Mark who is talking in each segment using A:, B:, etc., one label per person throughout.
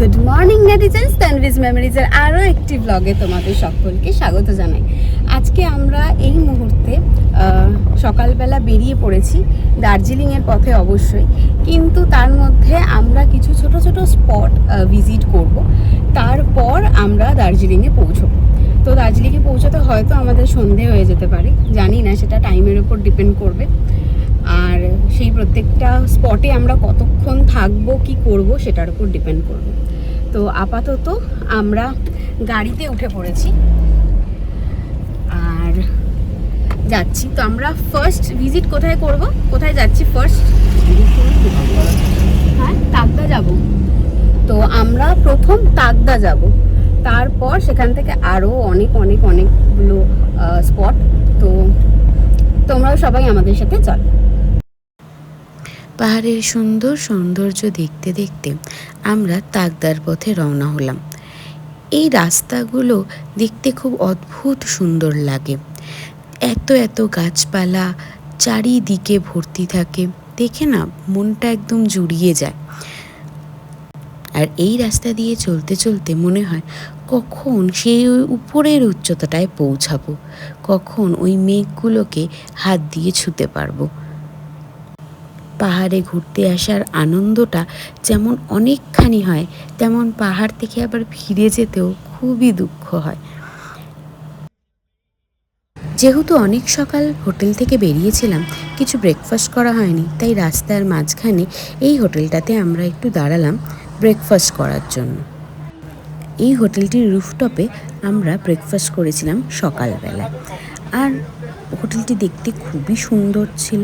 A: Good morning নেটিজেন্স, তানভিজ মেমোরিজের আরও একটি ব্লগে তোমাদের সকলকে স্বাগত জানাই। আজকে আমরা এই মুহূর্তে সকালবেলা বেরিয়ে পড়েছি দার্জিলিংয়ের পথে অবশ্যই, কিন্তু তার মধ্যে আমরা কিছু ছোট ছোট স্পট ভিজিট করব, তারপর আমরা দার্জিলিংয়ে পৌঁছবো। তো দার্জিলিংয়ে পৌঁছাতে হয়তো আমাদের সন্ধে হয়ে যেতে পারে, জানি না, সেটা টাইমের উপর ডিপেন্ড করবে। আর সেই প্রত্যেকটা স্পটে আমরা কতক্ষণ থাকবো কি করব সেটার উপর ডিপেন্ড করবে। তো আপাতত আমরা গাড়িতে উঠে পড়েছি আর যাচ্ছি। তো আমরা ফার্স্ট ভিজিট কোথায় করব, কোথায় যাচ্ছি ফার্স্ট? হ্যাঁ, তাকদা যাব। তো আমরা প্রথম তাকদা যাব, তারপর সেখান থেকে আরও অনেকগুলো স্পট। তো তোমরাও সবাই আমাদের সাথে চলো।
B: পাহাড়ের সুন্দর সৌন্দর্য দেখতে দেখতে আমরা তাকদার পথে রওনা হলাম। এই রাস্তাগুলো দেখতে খুব অদ্ভুত সুন্দর লাগে, এত গাছপালা চারিদিকে ভর্তি থাকে, দেখে না মনটা একদম জুড়িয়ে যায়। আর এই রাস্তা দিয়ে চলতে চলতে মনে হয় কখন সেই ওই উপরের উচ্চতাটায় পৌঁছাবো, কখন ওই মেঘগুলোকে হাত দিয়ে ছুঁতে পারবো। পাহাড়ে ঘুরতে আসার আনন্দটা যেমন অনেকখানি হয়, তেমন পাহাড় থেকে আবার ফিরে যেতেও খুবই দুঃখ হয়। যেহেতু অনেক সকাল হোটেল থেকে বেরিয়েছিলাম, কিছু ব্রেকফাস্ট করা হয়নি, তাই রাস্তার মাঝখানে এই হোটেলটাতে আমরা একটু দাঁড়ালাম ব্রেকফাস্ট করার জন্য। এই হোটেলটির রুফটপে আমরা ব্রেকফাস্ট করেছিলাম সকালবেলা। আর হোটেলটি দেখতে খুবই সুন্দর ছিল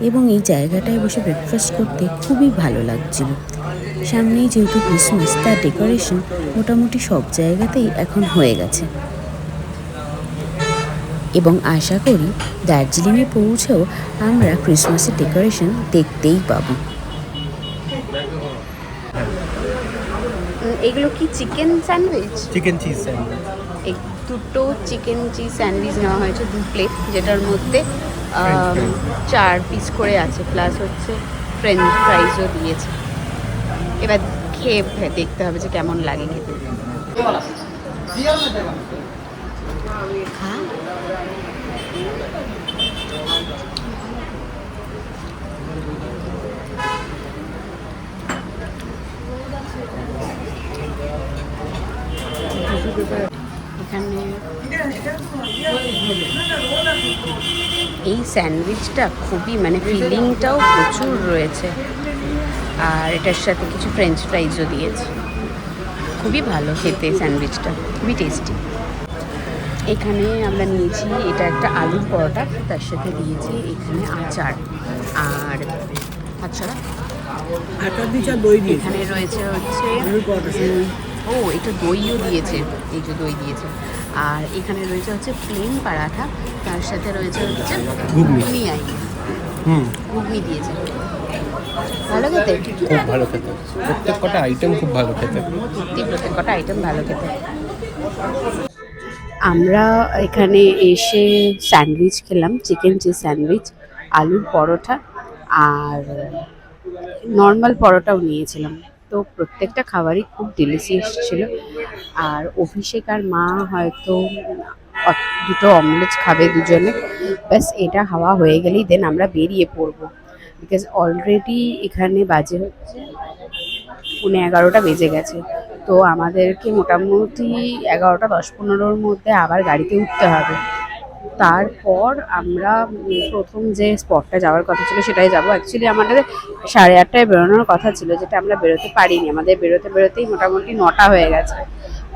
B: এবং এই জায়গাটায় বসে ব্রেকফাস্ট করতে খুবই ভালো লাগছিল। সামনেই যেহেতু ক্রিসমাস, তার ডেকোরেশন মোটামুটি সব জায়গাতেই এখন হয়ে গেছে এবং আশা করি দার্জিলিংয়ে পৌঁছেও আমরা ক্রিসমাসের ডেকোরেশন দেখতেই পাবো।
A: এগুলো কি chicken sandwich?
C: Chicken cheese sandwich.
A: এই দুটো চিকেন চিজ স্যান্ডউইচ নেওয়া হয়েছে, 2 প্লেট, যেটার মধ্যে 4 পিস করে আছে, প্লাস হচ্ছে ফ্রেঞ্চ ফ্রাইজও দিয়েছে। এবার খেয়ে দেখতে হবে যে কেমন লাগে খেতে। এখানে এই স্যান্ডউইচটা খুবই ফিলিংটাও প্রচুর রয়েছে, আর এটার সাথে কিছু ফ্রেঞ্চ ফ্রাইজও দিয়েছে। খুবই ভালো খেতে স্যান্ডউইচটা, খুবই টেস্টি। এখানে আমরা নিয়েছি এটা একটা আলুর পরোটা, তার সাথে দিয়েছি এখানে আচার আর তাছাড়া এখানে রয়েছে হচ্ছে এটা দইও দিয়েছে, এই যে দই দিয়েছে। আর এখানে রয়েছে হচ্ছে প্লেন পরাঠা, তার সাথে রয়েছে হচ্ছে ঘুগনি ঘুগনি দিয়েছে। ভালো খেতে,
C: খুব ভালো খেতে, প্রত্যেক কটা আইটেম খুব ভালো খেতে,
A: প্রত্যেক কটা আইটেম ভালো খেতে। আমরা এখানে এসে স্যান্ডউইচ খেলাম, চিকেন চিজ স্যান্ডউইচ, আলুর পরোটা আর নর্মাল পরোটাও নিয়েছিলাম। তো প্রত্যেকটা খাবারই খুব ডিলিশিয়াস ছিল। আর অভিষেক আর মা হয়তো 2টো অমলেট খাবে দুজনে, ব্যাস এটা হাওয়া হয়ে গেলেই দেন আমরা বেরিয়ে পড়বো। বিকজ অলরেডি এখানে বাজে হচ্ছে 11:30 বেজে গেছে। তো আমাদেরকে মোটামুটি 11টা 10-15-র মধ্যে আবার গাড়িতে উঠতে হবে। তারপর আমরা প্রথম যে স্পটটা যাওয়ার কথা ছিল সেটাই যাবো। অ্যাকচুয়ালি আমাদের 8:30টায় বেরোনোর কথা ছিল, যেটা আমরা বেরোতে পারিনি। আমাদের বেরোতেই মোটামুটি 9টা হয়ে গেছে।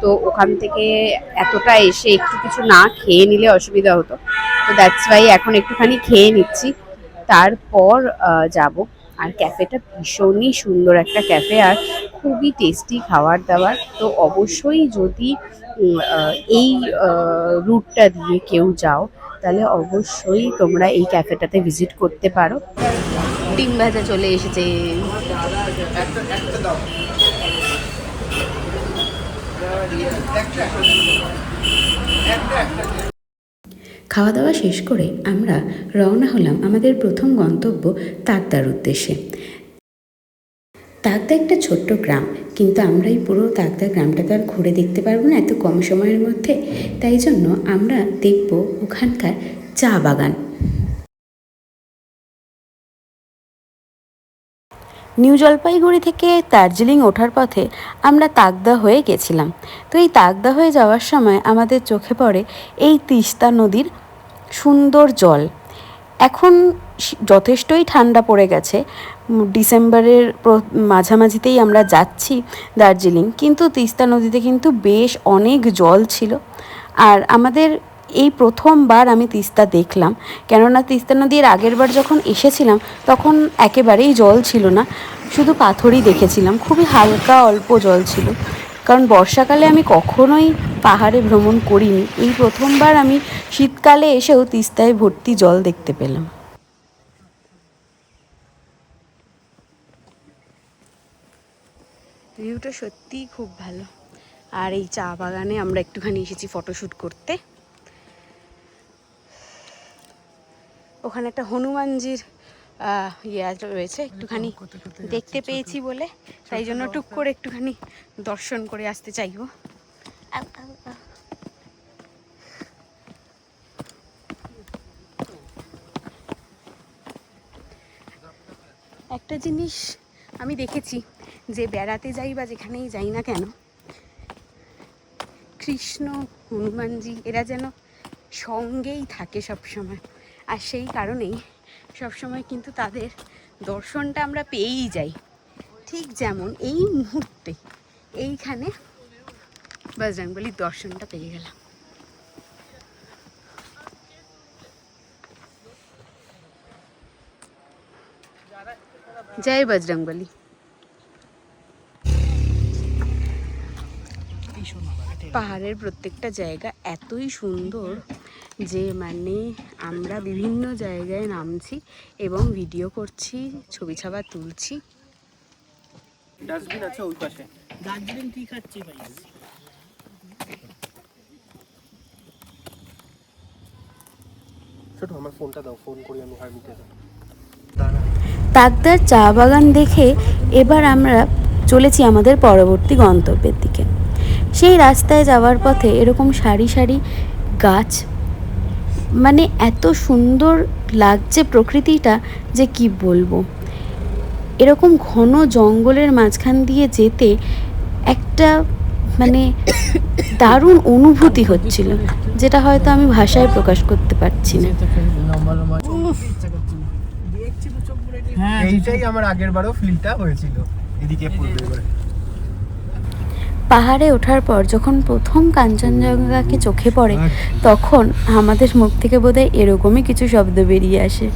A: তো ওখান থেকে এতটা এসে একটু কিছু না খেয়ে নিলে অসুবিধা হতো। তো দ্যাটস ওয়াই এখন একটুখানি খেয়ে নিচ্ছি, তারপর যাব। আর ক্যাফেটা ভীষণই সুন্দর একটা ক্যাফে, আর খুবই টেস্টি খাবার দাবার। তো অবশ্যই যদি এই রুটটা দিয়ে কেউ যাও, তাহলে অবশ্যই তোমরা এই ক্যাফেটাতে ভিজিট করতে পারো। ডিম ভাজা চলে এসেছে।
B: খাওয়া দাওয়া শেষ করে আমরা রওনা হলাম আমাদের প্রথম গন্তব্য তাকদার উদ্দেশ্যে। তাকদা একটা ছোট্ট গ্রাম, কিন্তু আমরা এই পুরো তাকদা গ্রামটাকে আর ঘুরে দেখতে পারবো না এত কম সময়ের মধ্যে। তাই জন্য আমরা দেখব ওখানকার চা বাগান। নিউ জলপাইগুড়ি থেকে দার্জিলিং ওঠার পথে আমরা তাকদা হয়ে গেছিলাম। তো এই তাকদা হয়ে যাওয়ার সময় আমাদের চোখে পড়ে এই তিস্তা নদীর সুন্দর জল। এখন যথেষ্টই ঠান্ডা পড়ে গেছে, ডিসেম্বরের মাঝামাঝিতেই আমরা যাচ্ছি দার্জিলিং, কিন্তু তিস্তা নদীতে কিন্তু বেশ অনেক জল ছিল। আর আমাদের এই প্রথমবার আমি তিস্তা দেখলাম, কেননা তিস্তা নদীর আগের বার যখন এসেছিলাম তখন একেবারেই জল ছিল না, শুধু পাথরই দেখেছিলাম, খুবই হালকা অল্প জল ছিল। কারণ বর্ষাকালে আমি কখনোই পাহাড়ে ভ্রমণ করিনি, এই প্রথমবার আমি শীতকালে এসেও তিস্তায় ভর্তি জল দেখতে পেলাম। ভিউটা সত্যিই খুব ভালো। আর এই চা বাগানে আমরা একটুখানি এসেছি ফটোশ্যুট করতে। ওখানে একটা হনুমানজির রয়েছে, একটুখানি দেখতে পেয়েছি বলে তাই জন্য টুক করে একটুখানি দর্শন করে আসতে চাইবো। একটা জিনিস আমি দেখেছি, যে বেড়াতে যাই বা যেখানেই যাই না কেন, কৃষ্ণ হনুমানজি এরা যেন সঙ্গেই থাকে সব সময়। আর সেই কারণেই সবসময় কিন্তু তাদের দর্শনটা আমরা পেয়েই যাই। ঠিক যেমন এই মুহূর্তে এইখানে বজরংবলির দর্শনটা পেয়ে গেলাম। জয় বজরংবলী। পাহাড়ের প্রত্যেকটা জায়গা এতই সুন্দর যে মানে আমরা বিভিন্ন জায়গায় নামছি এবং ভিডিও করছি, ছবি ছাবা তুলছি।
C: ডাস্টবিন আছে ওই পাশে।
D: দার্জিলিং টি খাচ্ছি ভাই।
C: ছোট আমার ফোনটা দাও, ফোন করি আমি হারমিতে।
B: তাকদার চা বাগান দেখে এবার আমরা চলেছি আমাদের পরবর্তী গন্তব্যের দিকে। সেই রাস্তায় যাওয়ার পথে এরকম সারি সারি গাছ, মানে এত সুন্দর লাগছে প্রকৃতিটা যে কি বলবো। এরকম ঘন জঙ্গলের মাঝখান দিয়ে যেতে একটা মানে দারুণ অনুভূতি হচ্ছিল, যেটা হয়তো আমি ভাষায় প্রকাশ করতে পারছি না।
C: এইটাই আমার আগের বারও ফিলটা হয়েছিল এদিকে পূর্বে।
B: পাহাড়ে ওঠার পর যখন প্রথম কাঞ্চনজঙ্ঘাকে চোখে পড়ে তখন আমাদের মুখ থেকে বোধহয় এরকমই কিছু শব্দ বেরিয়ে আসে।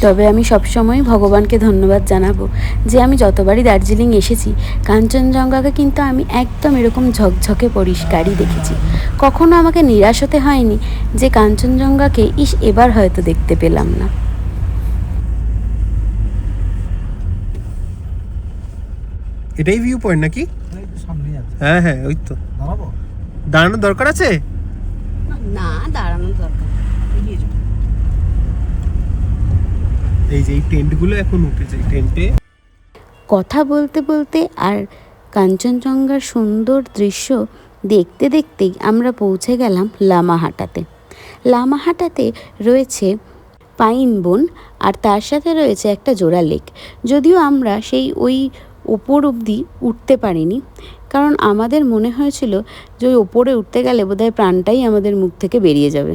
B: তবে আমি সবসময় ভগবানকে ধন্যবাদ জানাবো যে আমি যতবারই দার্জিলিং এসেছি কাঞ্চনজঙ্ঘাকে কিন্তু আমি একদম এরকম ঝকঝকে পরিষ্কারই দেখেছি। কখনো আমাকে নিরাশ হতে হয়নি যে কাঞ্চনজঙ্ঘাকে এবার হয়তো দেখতে পেলাম না।
C: এটাই ভিউ পয়েন্ট নাকি? হ্যাঁ হ্যাঁ ওই তো। দাঁড়ানোর দরকার আছে
B: না, দাঁড়ানোর দরকার।
C: এই যে এই টেন্টগুলো এখন উঠেছে, এই টেন্টে
B: কথা বলতে বলতে আর কাঞ্চনজঙ্ঘার সুন্দর দৃশ্য দেখতে দেখতেই আমরা পৌঁছে গেলাম লামাহাটাতে। লামাহাটাতে রয়েছে পাইন বন আর তার সাথে রয়েছে একটা জোড়া লেক। যদিও আমরা সেই ওই ওপর অবধি উঠতে পারিনি, কারণ আমাদের মনে হয়েছিল যে ওই ওপরে উঠতে গেলে বোধহয় প্রাণটাই আমাদের মুখ থেকে বেরিয়ে যাবে।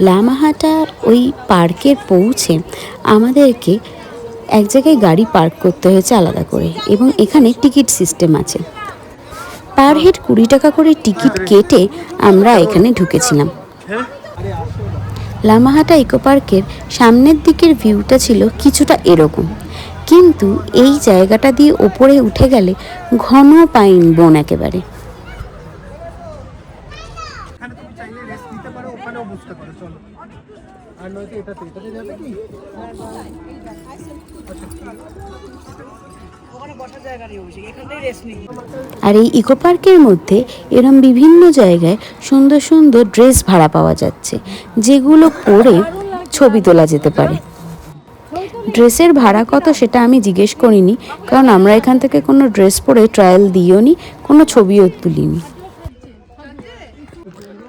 B: লামাহাটার ওই পার্কের পৌঁছে আমাদেরকে এক জায়গায় গাড়ি পার্ক করতে হয়েছে আলাদা করে, এবং এখানে টিকিট সিস্টেম আছে। পার হেড 20 টাকা করে টিকিট কেটে আমরা এখানে ঢুকেছিলাম। লামাহাটা ইকো পার্কের সামনের দিকের ভিউটা ছিল কিছুটা এরকম, কিন্তু এই জায়গাটা দিয়ে ওপরে উঠে গেলে ঘন পাইন বন একেবারে। আর এই ইকো পার্কের মধ্যে এরম বিভিন্ন জায়গায় সুন্দর সুন্দর ড্রেস ভাড়া পাওয়া যাচ্ছে, যেগুলো পরে ছবি তোলা যেতে পারে। ড্রেসের ভাড়া কত সেটা আমি জিজ্ঞেস করিনি, কারণ আমরা এখান থেকে কোনো ড্রেস পরে ট্রায়াল দিও নি, কোনো ছবিও তুলিনি।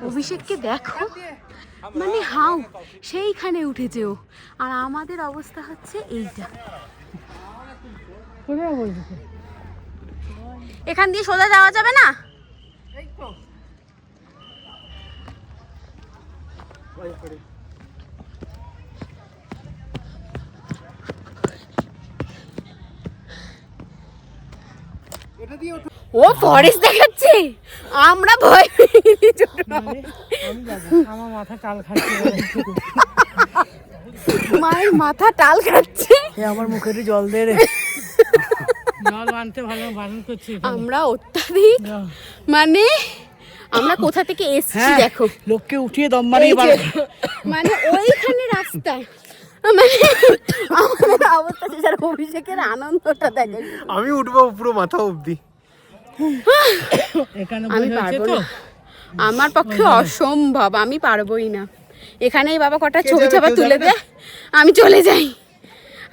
A: অভিষেককে দেখো, মানে হাউ সেইখানে উঠেছে ও, আর আমাদের অবস্থা হচ্ছে এইটা। এখান দিয়ে সোজা যাওয়া যাবে না? ও ফরেস্ট দেখাচ্ছে, আমরা ভয় পেয়ে গেছি।
D: আমার মাথা টাল খাচ্ছে,
A: মায়ের মাথা টাল খাচ্ছে।
D: আমার মুখের জল দে রে, জল আনতে ভালো বারণ করছি।
A: আমরা অত্যাধিক, মানে আমরা কোথা থেকে এসেছি দেখো,
D: লোককে উঠিয়ে দম মারিয়ে
A: মানে ওইখানে রাস্তা, মানে আমাদের অবস্থা শেষ। আর অভিষেকের আনন্দটা দেখে,
C: আমি উঠবো পুরো মাথা অবধি।
A: আমি পারবো না, আমার পক্ষে অসম্ভব, আমি পারবোই না। এখানেই বাবা কটা ছবি ছাপা তুলে দে, আমি চলে যাই।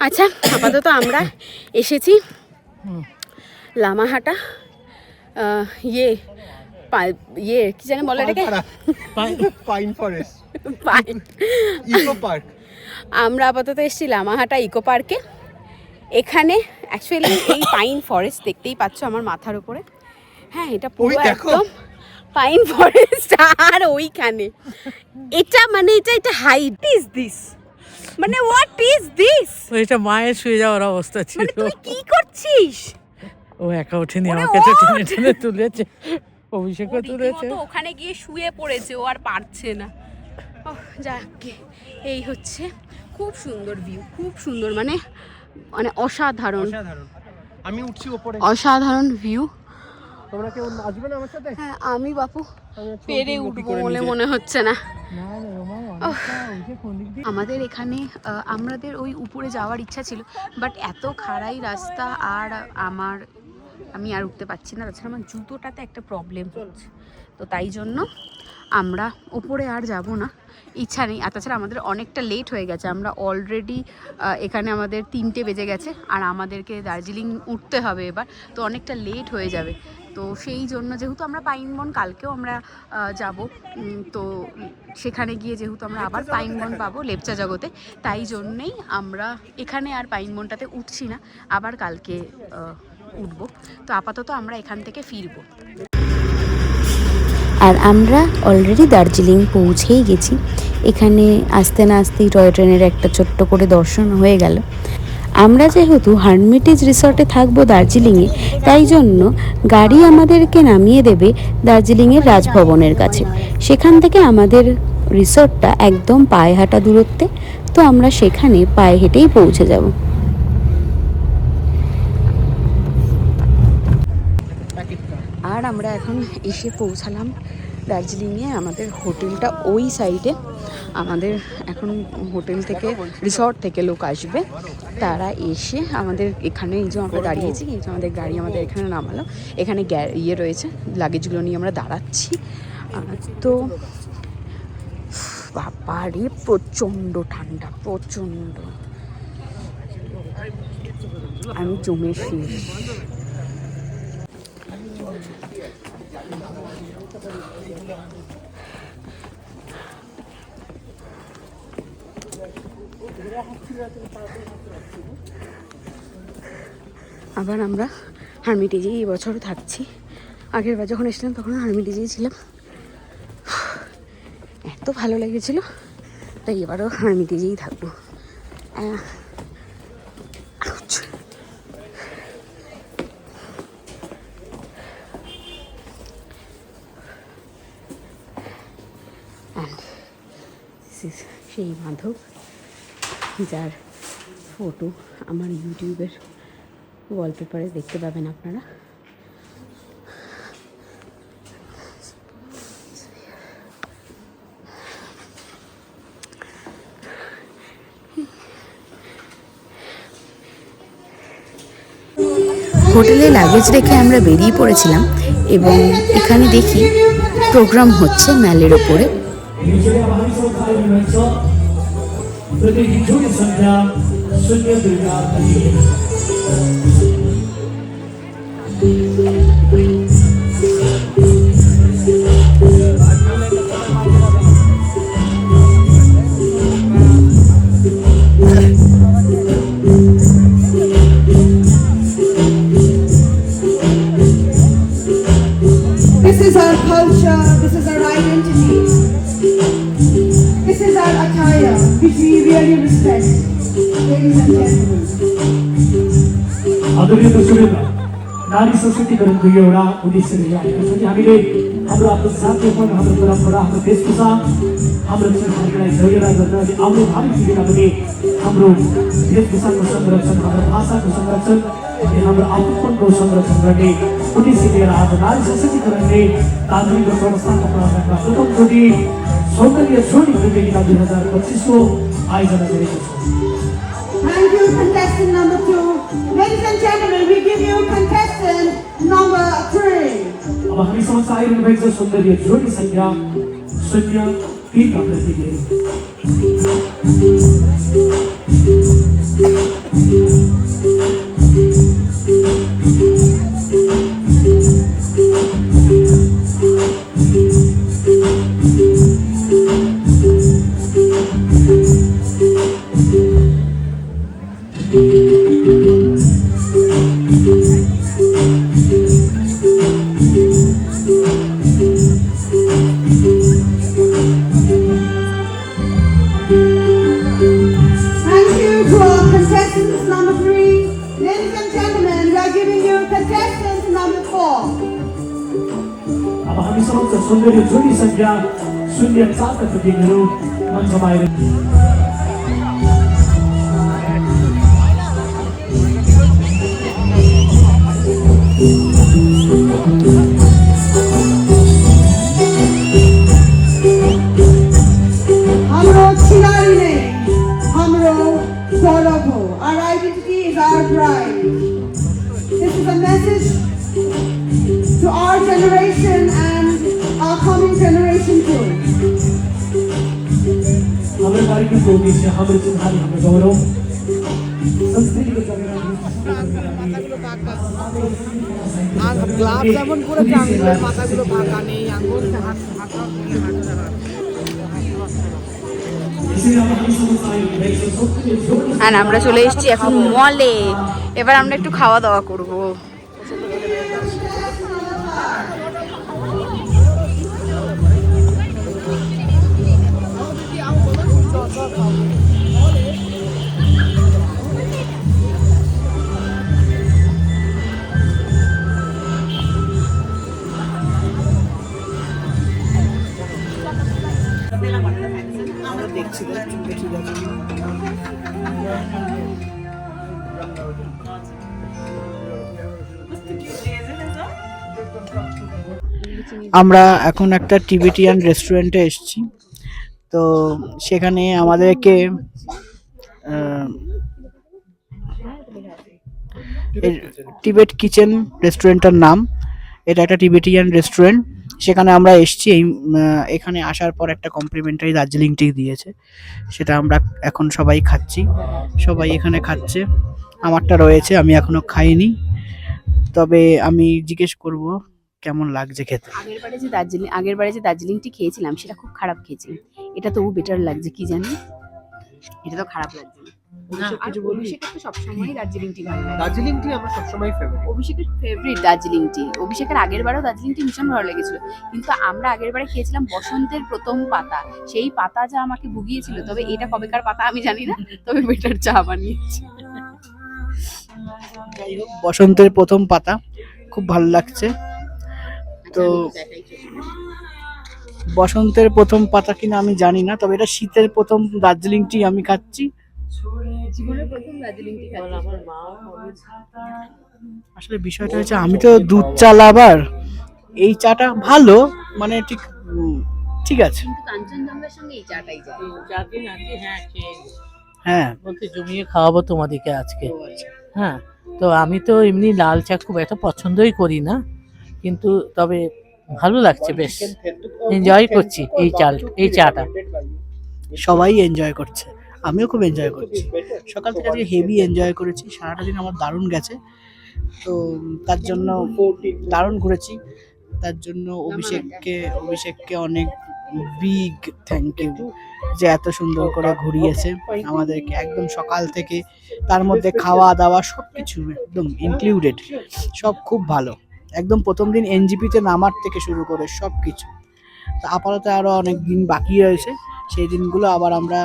A: আচ্ছা, আপাতত আমরা এসেছি লামাহাটা, ইয়ে কি জানি বলে এটাকে,
C: pine forest,
A: pine
C: eco park.
A: আমরা আপাতত এসেছি লামাহাটা ইকো পার্কে। এখানে অ্যাকচুয়ালি এই পাইন ফরেস্ট দেখতেই পাচ্ছ আমার মাথার উপরে। হ্যাঁ, এটা পুরো একদম পাইন ফরেস্ট। আর ওইখানে এটা মানে এটা হাইট ইজ দিস, মানে হোয়াট ইজ দিস?
D: এটা মায়ের শুয়ে যাওয়ার অবস্থা ছিল।
A: মানে তুই কি করছিস?
D: ও একা ওঠেনি, আমাকে তো টেনে টেনে তুলেছে, অভিষেকও তুলেছে।
A: রীতিমতো ওখানে গিয়ে শুয়ে পড়েছে, ও আর পারছে না। যাক, এই হচ্ছে খুব সুন্দর ভিউ, খুব সুন্দর, মানে মানে অসাধারণ,
C: আমি উঠছি উপরে,
A: অসাধারণ ভিউ।
C: তোমরা কেউ আসবে না আমার সাথে?
A: হ্যাঁ, আমি বাপু পেরে উঠবো বলে মনে হচ্ছে না। আমাদের এখানে আমাদের ওই উপরে যাওয়ার ইচ্ছা ছিল, বাট এত খাড়াই রাস্তা, আর আমি আর উঠতে পারছি না। তাছাড়া আমার জুতোটাতে একটা প্রবলেম হচ্ছে, তো তাই জন্য আমরা ওপরে আর যাব না, ইচ্ছা নেই। আর তাছাড়া আমাদের অনেকটা লেট হয়ে গেছে, আমরা অলরেডি এখানে আমাদের 3টে বেজে গেছে, আর আমাদেরকে দার্জিলিং উঠতে হবে এবার, তো অনেকটা লেট হয়ে যাবে। তো সেই জন্য, যেহেতু আমরা পাইনবন কালকেও আমরা যাব, তো সেখানে গিয়ে যেহেতু আমরা আবার পাইনবন পাবো লেপচা জগতে, তাই জন্যেই আমরা এখানে আর পাইনবনটাতে উঠছি না, আবার কালকে উঠবো। তো আপাতত আমরা এখান থেকে ফিরবো।
B: আর আমরা অলরেডি দার্জিলিং পৌঁছেই গেছি। এখানে আসতে না আসতেই টয় ট্রেনের একটা ছোট্ট করে দর্শন হয়ে গেল। আমরা যেহেতু হার্মিটেজ রিসর্টে থাকবো দার্জিলিংয়ে, তাই জন্য গাড়ি আমাদেরকে নামিয়ে দেবে দার্জিলিংয়ের রাজভবনের কাছে। সেখান থেকে আমাদের রিসর্টটা একদম পায়ে হাঁটা দূরত্বে, তো আমরা সেখানে পায়ে হেঁটেই পৌঁছে যাব।
A: আর আমরা এখন এসে পৌঁছালাম দার্জিলিংয়ে। আমাদের হোটেলটা ওই সাইডে। আমাদের এখন হোটেল থেকে, রিসর্ট থেকে লোক আসবে, তারা এসে আমাদের এখানে, এই যে আমরা দাঁড়িয়েছি, এই যে আমাদের গাড়ি আমাদের এখানে নামালো, এখানে ইয়ে রয়েছে, লাগেজগুলো নিয়ে আমরা দাঁড়াচ্ছি। তো বাবারে প্রচণ্ড ঠান্ডা, প্রচণ্ড, আমি জমে শেষ। আবার আমরা হার্মিটেজেই এবছরও থাকছি। আগের বার যখন এসেছিলাম তখন হার্মিটেজেই ছিলাম, এত ভালো লেগেছিল, তাই এবারও হার্মিটেজেই থাকবো। সেই মাধব, যার ফটো আমার ইউটিউবের ওয়ালপেপারে দেখতে পাবেন আপনারা।
B: হোটেলে লাগেজ রেখে আমরা বেরিয়ে পড়েছিলাম, এবং এখানে দেখি প্রোগ্রাম হচ্ছে ম্যালের ওপরে।
E: 이제야 많이 쏟아지면서 그들이 기초의 선장 शून्य Durga
F: This is our culture, this is our identity. This is our attire, which we really respect. Ladies and gentlemen.
E: आदरणीय दर्शकवृन्द, नारी सशक्तिकरणको एउटा उद्देश्यले आएका छौँ। हामीले हाम्रो आफ्नो जातीयपन, हाम्रो परम्परा, हाम्रो वेशभूषा, हाम्रो संस्कृतिलाई जगेरा गर्न अनि आउने भावी पिँढीलाई पनि हाम्रो वेशभूषाको संरक्षण, हाम्रो भाषाको संरक्षण अनि हाम्रो आफ्नोपनको संरक्षण गर्ने उद्देश्य लिएर आज नारी सशक्तिकरणले दार्जिलिङको संस्थाको प्राङ्गणमा प्रथमचोटि सौन्दर्य जोडी प्रतियोगिता 2025 को आयोजना गरेको छ।
F: Thank you, contestant number 2. Ladies and gentlemen, we give you contestant number 3.
E: अब हामी समक्ष आइरहनु भएको छ सौन्दर्य जोडी संख्या 03 का प्रतियोगी।
F: Thank you to our contestants number 3. Ladies and gentlemen, we are giving you contestant number 4.
E: अब हामी समक्ष सौन्दर्य जोडी संख्या 04 का प्रतियोगीहरू मञ्चमा आइरहनु।
F: Hamro Chilari ne, Hamro Gaurav ho. Our identity is our pride. This is a message to our generation and our coming generation too.
E: हाम्रो कार्यक्रमको उद्देश्य हाम्रो चिन्हारी, हाम्रो गौरव, संस्कृतिको जगेरा
D: আর গ্লাভ যেমন করেছে আঙ্গুলের পাতাগুলো ফাঁকা নেই, আঙ্গুল হাত ফাঁকা
G: আর আমরা চলে এসেছি এখন মলে। এবার আমরা একটু খাওয়া দাওয়া করবো।
H: আমরা এখন একটা টিবেটিয়ান রেস্টুরেন্টে এসেছি। তো সেখানে আমাদেরকে টিবেট কিচেন রেস্টুরেন্টের নাম, এটা একটা টিবেটিয়ান রেস্টুরেন্ট। সেখানে আমরা এসেছি। এখানে আসার পর একটা কমপ্লিমেন্টারি দার্জিলিং টি দিয়েছে, সেটা আমরা এখন সবাই খাচ্ছি। সবাই এখানে খাচ্ছে, আমারটা রয়েছে, আমি এখনো খাইনি। তবে আমি জিজ্ঞেস করব কেমন লাগছে খেতে।
A: আগের বারে যে দার্জিলিং টি খেয়েছিলাম সেটা খুব খারাপ খেয়েছিলাম। এটা তবু বেটার লাগছে, কি জানি, এটা তো খারাপ লাগছে না। আর অভিষেকের তো সবসময় দার্জিলিং টি ভালো লাগে।
C: দার্জিলিং টি আমার সবসময় ফেভারিট।
A: অভিষেকের ফেভারিট দার্জিলিং টি। অভিষেকের আগের বারেও দার্জিলিং টি ভীষণ ভালো লেগেছিল, কিন্তু আমরা আগের বারে খেয়েছিলাম বসন্তের প্রথম পাতা, সেই পাতা যা আমাকে ভুগিয়েছিল। তবে এটা কবেকার পাতা আমি জানি না, তবে বেটার চা বানিয়েছে।
H: যাই হোক, বসন্তের প্রথম পাতা খুব ভালো লাগছে। তো বসন্তের প্রথম পাতা কিনা আমি জানি না, তবে এটা শীতের প্রথম দার্জিলিং টি আমি খাচ্ছি।
A: জীবনের প্রথম দার্জিলিং টি খাচ্ছি।
H: আসলে বিষয়টা হচ্ছে আমি তো দুধ চা লাভার, এই চাটা ভালো, মানে ঠিক আছে।
A: কিন্তু কাঞ্চনজঙ্ঘার সঙ্গে এই চাটাই যায়।
H: হ্যাঁ,
D: বলতে জমিয়ে খাওয়াবো তোমাদেরকে আজকে। হ্যাঁ, তো আমি তো এমনি লাল চা খুব একটা পছন্দই করি না, কিন্তু তবে ভালো লাগছে, বেশ এনজয় করছি এই চাটা।
H: সবাই এনজয় করছে। আমিও খুব এনজয় করছি। সকাল থেকে আজকে হেভি এনজয় করেছি, সারাটা দিন আমার দারুণ গেছে। তো তার জন্য দারুণ ঘুরেছি, তার জন্য অভিষেককে অনেক বিগ থ্যাংক ইউ, যে এত সুন্দর করে ঘুরিয়েছে আমাদেরকে একদম সকাল থেকে। তার মধ্যে খাওয়া দাওয়া সব কিছু একদম ইনক্লুডেড, সব খুব ভালো। একদম প্রথম দিন এনজিপিতে নামার থেকে শুরু করে সব কিছু। তা আপাতত আরো অনেক দিন বাকি রয়েছে, সেই দিনগুলো আবার আমরা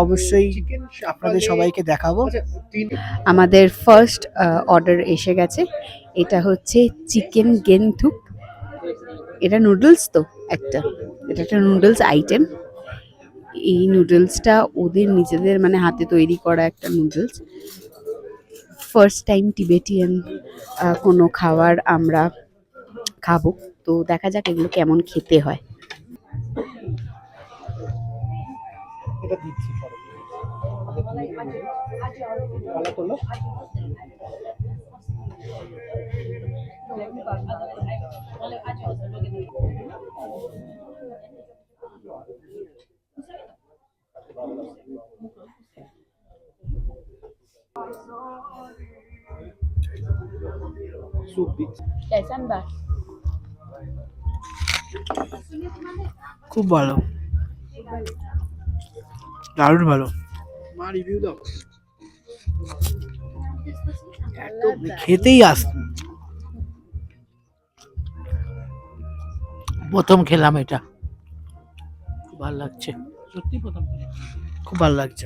H: অবশ্যই আপনাদের সবাইকে দেখাবো।
A: আমাদের ফার্স্ট অর্ডার এসে গেছে। এটা হচ্ছে চিকেন গেন্থুক। এটা নুডলস তো এটা একটা নুডলস আইটেম। এই নুডলসটা ওদের নিজেদের মানে হাতে তৈরি করা একটা নুডলস। ফার্স্ট টাইম টিবেটিয়ান কোনো খাবার আমরা খাবো, তো দেখা যাক এগুলো কেমন খেতে হয়।
H: খুব ভালো, দারুণ ভালো। মা রিভিউ দাও। খেতেই
D: প্রথম খেলাম এটা, খুব ভালো লাগছে, সত্যি প্রথম খেলাম।
H: খুব ভালো লাগছে,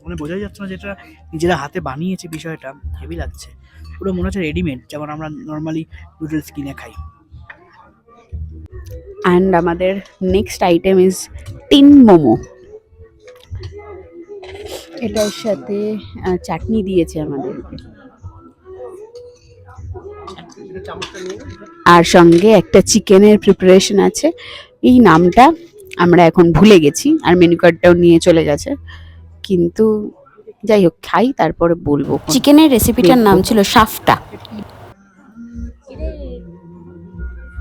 H: মানে বোঝাই যাচ্ছে না যেটা নিজেরা হাতে বানিয়েছে, বিষয়টা হেভি লাগছে। পুরো মনে হচ্ছে রেডিমেড, যেমন আমরা নর্মালি নুডলস কিনে খাই।
A: অ্যান্ড আমাদের next item is tin momo. এটার সাথে চাটনি দিয়েছে আমাদের, আর সঙ্গে একটা চিকেনের প্রিপারেশন আছে। এই নামটা আমরা এখন ভুলে গেছি, আর মেনু কার্ডটাও নিয়ে চলে গেছে, কিন্তু যাই হোক খাই তারপরে বলবো।
B: চিকেনের রেসিপিটার নাম ছিল সাফটা।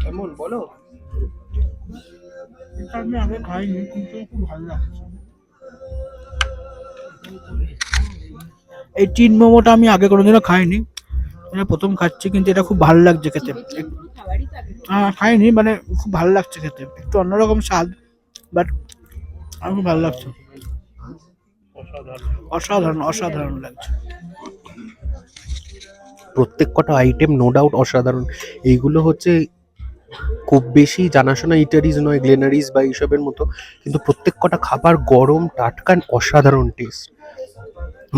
C: কেমন বলো?
H: আমি আগে খাইনি, কিন্তু খুব ভালো লাগছে। এই টিন মোমোটা আমি আগে কোনোদিনও খাইনি, এটা প্রথম খাচ্ছি, কিন্তু এটা খুব ভালো লাগছে খেতে। খাইনি মানে খুব ভালো লাগছে খেতে, একটু অন্যরকম স্বাদ, বাট আমার খুব ভালো লাগছে। অসাধারণ অসাধারণ লাগছে।
C: প্রত্যেক কটা আইটেম নো ডাউট অসাধারণ। এইগুলো হচ্ছে খুব বেশি জানাশোনা ইটারিজ নয়, গ্লেনারিজ বা এইসবের মতো, কিন্তু প্রত্যেক কটা খাবার গরম, টাটকা, অসাধারণ টেস্ট,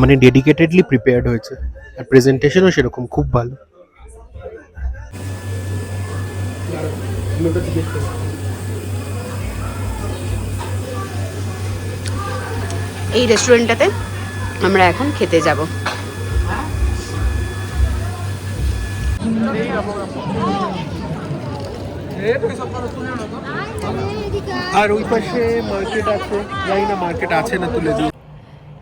C: মানে ডেডিকেটেডলি প্রিপেয়ার্ড হয়েছে। আর প্রেজেন্টেশনও সেরকম খুব ভালো।
A: এই রেস্টুরেন্টটাতে আমরা এখন খেতে যাব।
C: আর ওই পাশে মার্কেট আছে, জানি না মার্কেট আছে না, তুলে দিই।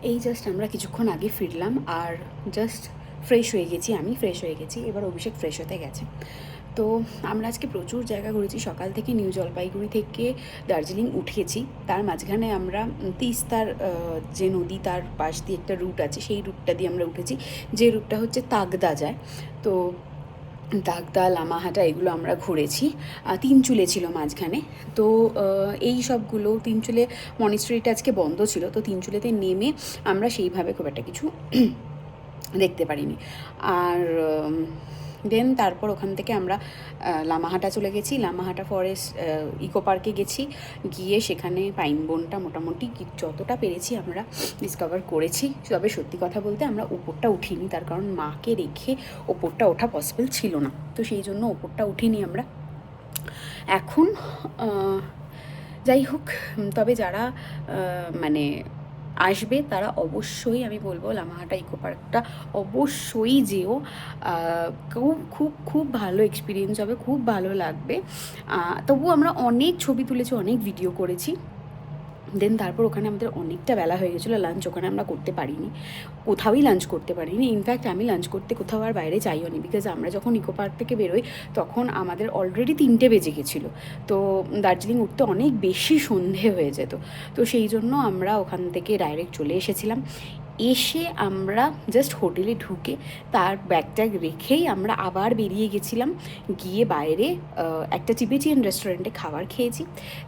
A: এই জাস্ট আমরা কিছুক্ষণ আগে ফিরলাম, আর জাস্ট ফ্রেশ হয়ে গেছি, আমি ফ্রেশ হয়ে গেছি, এবার অভিষেক ফ্রেশ হতে গেছে। তো আমরা আজকে প্রচুর জায়গা ঘুরেছি, সকাল থেকে নিউ জলপাইগুড়ি থেকে দার্জিলিং উঠেছি। তার মাঝখানে আমরা তিস্তার যে নদী, তার পাশ দিয়ে একটা রুট আছে, সেই রুটটা দিয়ে আমরা উঠেছি, যে রুটটা হচ্ছে তাগদা যায়। তো তাগদা, লামাহাটা এগুলো আমরা ঘুরেছি। তিনচুলে ছিল মাঝখানে, তো এই সবগুলো, তিনচুলে মনিস্ট্রিটা আজকে বন্ধ ছিল, তো তিনচুলেতে নেমে আমরা সেইভাবে খুব একটা কিছু দেখতে পারিনি। আর দেন তারপর ওখান থেকে আমরা লামাহাটা চলে গেছি, লামাহাটা ফরেস্ট ইকো পার্কে গেছি, গিয়ে সেখানে পাইন বোনটা মোটামুটি যতটা পেরেছি আমরা ডিসকভার করেছি। তবে সত্যি কথা বলতে আমরা ওপরটা উঠিনি, তার কারণ মাকে রেখে ওপরটা ওঠা পসিবল ছিল না, তো সেই জন্য ওপরটা উঠিনি আমরা। এখন যাই হোক, তবে যারা মানে আসবে তারা অবশ্যই, আমি বলবো লামাহাটা ইকো পার্কটা অবশ্যই যেও। খুব খুব খুব ভালো এক্সপিরিয়েন্স হবে, খুব ভালো লাগবে। তবু আমরা অনেক ছবি তুলেছি, অনেক ভিডিও করেছি, দেন তারপর ওখানে আমাদের অনেকটা বেলা হয়ে গেছিলো, লাঞ্চ ওখানে আমরা করতে পারিনি, কোথাওই লাঞ্চ করতে পারিনি। ইনফ্যাক্ট আমি লাঞ্চ করতে কোথাও আর বাইরে যাইও নি, বিকজ আমরা যখন ইকো পার্ক থেকে বেরোই তখন আমাদের অলরেডি 3টে বেজে গেছিলো। তো দার্জিলিং উঠতে অনেক বেশি সন্ধে হয়ে যেত, তো সেই জন্য আমরা ওখান থেকে ডাইরেক্ট চলে এসেছিলাম। এসে আমরা জাস্ট হোটেলে ঢুকে তার ব্যাগ ট্যাগ রেখেই আমরা আবার বেরিয়ে গেছিলাম, গিয়ে বাইরে একটা টিবেটিয়ান রেস্টুরেন্টে খাবার খেয়েছি,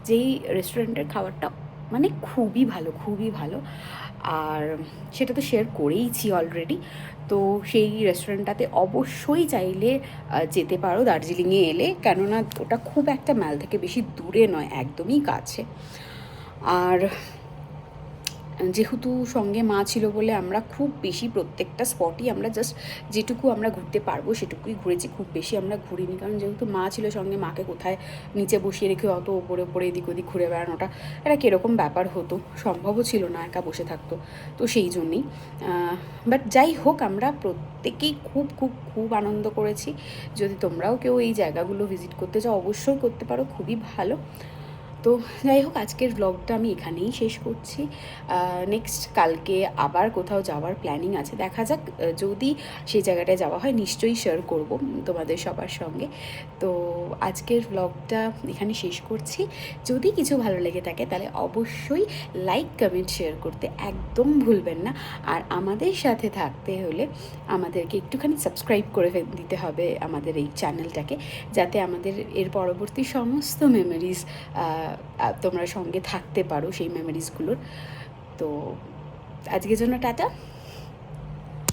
A: যেই রেস্টুরেন্টের খাবারটা মানে খুবই ভালো, খুবই ভালো। আর সেটা তো শেয়ার করেইছি অলরেডি। তো সেই রেস্টুরেন্টটাতে অবশ্যই চাইলে যেতে পারো দার্জিলিংয়ে এলে, কেননা ওটা খুব একটা মাল থেকে বেশি দূরে নয়, একদমই কাছে। আর যেহেতু সঙ্গে মা ছিল বলে আমরা খুব বেশি প্রত্যেকটা স্পটই আমরা জাস্ট যেটুকু আমরা ঘুরতে পারবো সেটুকুই ঘুরেছি, খুব বেশি আমরা ঘুরিনি, কারণ যেহেতু মা ছিল সঙ্গে, মাকে কোথায় নিচে বসিয়ে রেখে অত ওপরে ওপরে এদিক ওদিক ঘুরে বেড়ানোটা এটা কীরকম ব্যাপার হতো, সম্ভবও ছিল না, একা বসে থাকতো, তো সেই জন্যেই। বাট যাই হোক, আমরা প্রত্যেকেই খুব খুব খুব আনন্দ করেছি। যদি তোমরাও কেউ এই জায়গাগুলো ভিজিট করতে চাও অবশ্যই করতে পারো, খুবই ভালো। তো যাই হোক, আজকের ব্লগটা আমি এখানেই শেষ করছি। নেক্সট কালকে আবার কোথাও যাওয়ার প্ল্যানিং আছে, দেখা যাক, যদি সেই জায়গাটায় যাওয়া হয় নিশ্চয়ই শেয়ার করব তোমাদের সবার সঙ্গে। তো আজকের ব্লগটা এখানে শেষ করছি। যদি কিছু ভালো লেগে থাকে তাহলে অবশ্যই লাইক, কমেন্ট, শেয়ার করতে একদম ভুলবেন না। আর আমাদের সাথে থাকতে হলে আমাদেরকে একটুখানি সাবস্ক্রাইব করে দিতে হবে আমাদের এই চ্যানেলটাকে, যাতে আমাদের এর পরবর্তী সমস্ত মেমোরিজ তোমরা সঙ্গে থাকতে পারো, সেই মেমোরিজগুলোর। তো আজকের জন্য টাটা।